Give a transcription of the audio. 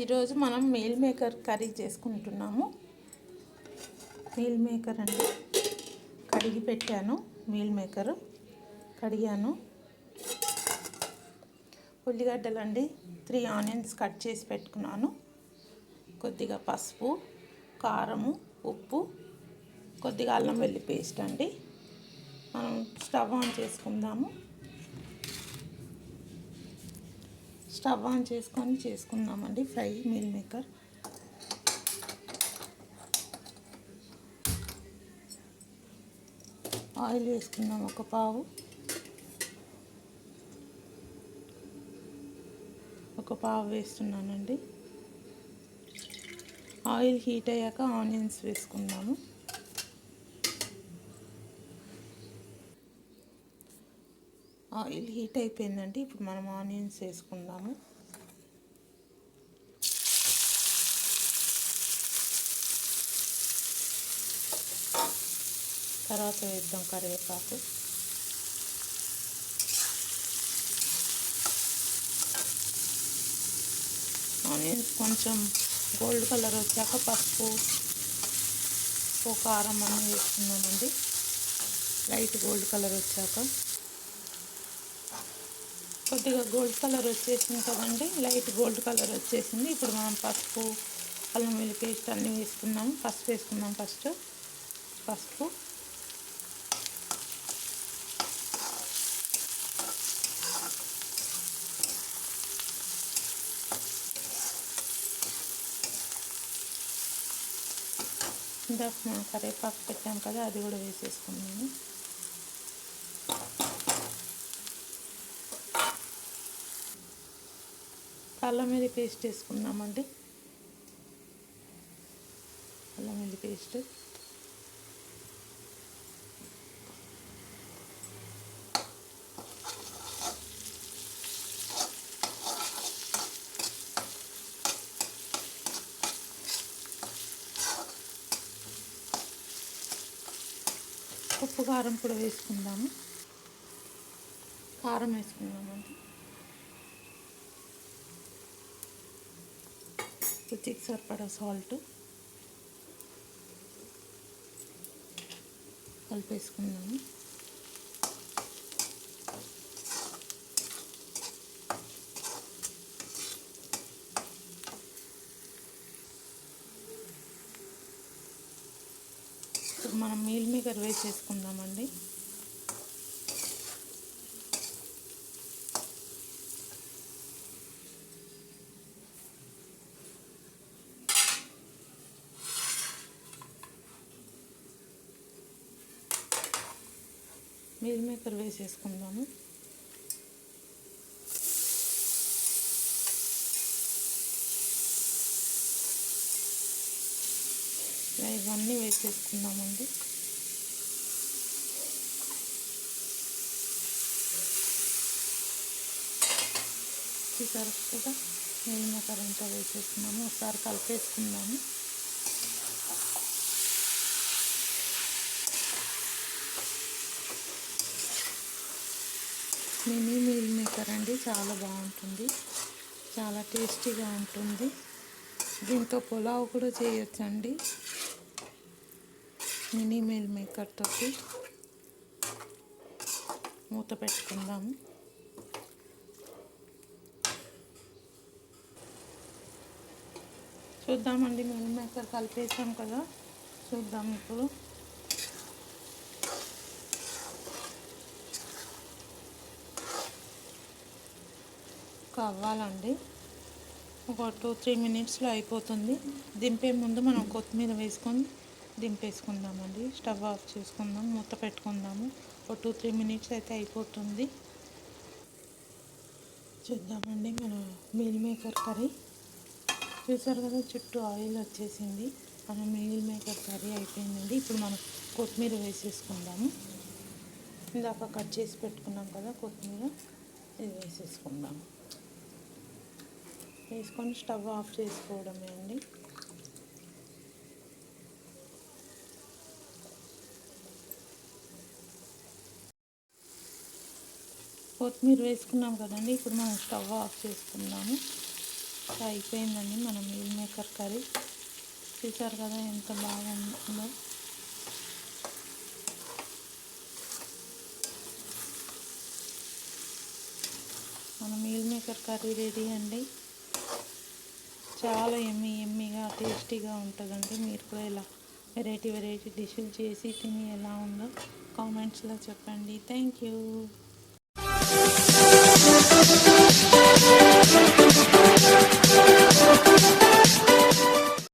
ఈరోజు మనం meal maker curry చేసుకుంటున్నాము. మీల్ మేకర్ అండి, కడిగి పెట్టాను. మీల్ మేకర్ కడిగాను. ఉల్లిగడ్డలు అండి, 3 ఆనియన్స్ కట్ చేసి పెట్టుకున్నాను. కొద్దిగా పసుపు, కారము, ఉప్పు, కొద్దిగా అల్లం వెల్లి పేస్ట్ అండి. మనం స్టవ్ ఆన్ చేసుకుందాము. స్టవ్ ఆన్ చేసుకుందామండి ఫ్రై మీల్ మేకర్. ఆయిల్ వేసుకుందాం, ఒక పావు వేస్తున్నానండి. ఆయిల్ హీట్ అయ్యాక ఆనియన్స్ వేసుకుందాము. ఆయిల్ హీట్ అయిపోయిందండి. ఇప్పుడు మనం ఆనియన్స్ వేసుకుందాము. తర్వాత వేద్దాం కరివేపాకు. ఆనియన్స్ కొంచెం గోల్డ్ కలర్ వచ్చాక పసుపు, కారం అన్నీ వేసుకున్నామండి. లైట్ గోల్డ్ కలర్ వచ్చాక, కొద్దిగా గోల్డ్ కలర్ వచ్చేసింది కదండి, లైట్ గోల్డ్ కలర్ వచ్చేసింది. ఇప్పుడు మనం పసుపు, అల్లం వెల్లుల్లి పేస్ట్ అన్నీ వేసుకున్నాము. పసుపు వేసుకుందాం. ఫస్ట్ పసుపు, ఇందాక మనం కరివేపాకు పెట్టాం కదా, అది కూడా వేసేసుకున్నాము. అల్లం వెల్లుల్లి పేస్ట్ వేసుకుందామండి. అల్లం వెల్లుల్లి పేస్ట్, ఉప్పు, కారం కూడా వేసుకుందాము. కారం వేసుకుందామండి. రుచికి సరిపడా సాల్ట్ కలిపేసుకుందాము. ఇప్పుడు మనం మీల్ మేకర్ వేసేసుకుందామండి. మీల్ మేకర్ వేసేసుకుందాము. ఇవన్నీ వేసేసుకుందామండి. చూసారు కదా, మీల్ మేకర్ అంతా వేసేసుకున్నాము. ఒకసారి కలిపేసుకుందాము. మినీ మీల్ మేకర్ అండి, చాలా బాగుంటుంది, చాలా టేస్టీగా ఉంటుంది. దీంతో పులావ్ కూడా చేయొచ్చండి. మినీ మీల్ మేకర్ తోటి మూత పెట్టుకుందాము. చూద్దామండి, మీల్ మేకర్ కలిపేసాం కదా, చూద్దాం ఇప్పుడు. అవ్వాలండి, ఒక 2-3 మినిట్స్లో అయిపోతుంది. దింపే ముందు మనం కొత్తిమీర వేసుకొని దింపేసుకుందామండి. స్టవ్ ఆఫ్ చేసుకుందాం, మూత పెట్టుకుందాము. ఒక 2-3 మినిట్స్ అయితే అయిపోతుంది. చూద్దామండి, మన మీల్ మేకర్ కర్రీ చూసారు కదా, చుట్టూ ఆయిల్ వచ్చేసింది. మన మీల్ మేకర్ కర్రీ అయిపోయిందండి. ఇప్పుడు మనం కొత్తిమీర వేసేసుకుందాము. ఇందాక కట్ చేసి పెట్టుకున్నాం కదా కొత్తిమీర, ఇది వేసేసుకుందాము. వేసుకొని స్టవ్ ఆఫ్ చేసుకోవడమే అండి. కొత్తిమీర వేసుకున్నాం కదండి, ఇప్పుడు మనం స్టవ్ ఆఫ్ చేసుకుందాము. అయిపోయిందండి మన మీల్ మేకర్ కర్రీ. చూసారు కదా ఎంత బాగుందో. మన మీల్ మేకర్ కర్రీ రెడీ అండి. చాలా ఎమ్మీగా టేస్టీగా ఉంటుందండి. మీరు కూడా ఇలా వెరైటీ డిష్లు చేసి తిని ఎలా ఉందో కామెంట్స్లో చెప్పండి. Thank you.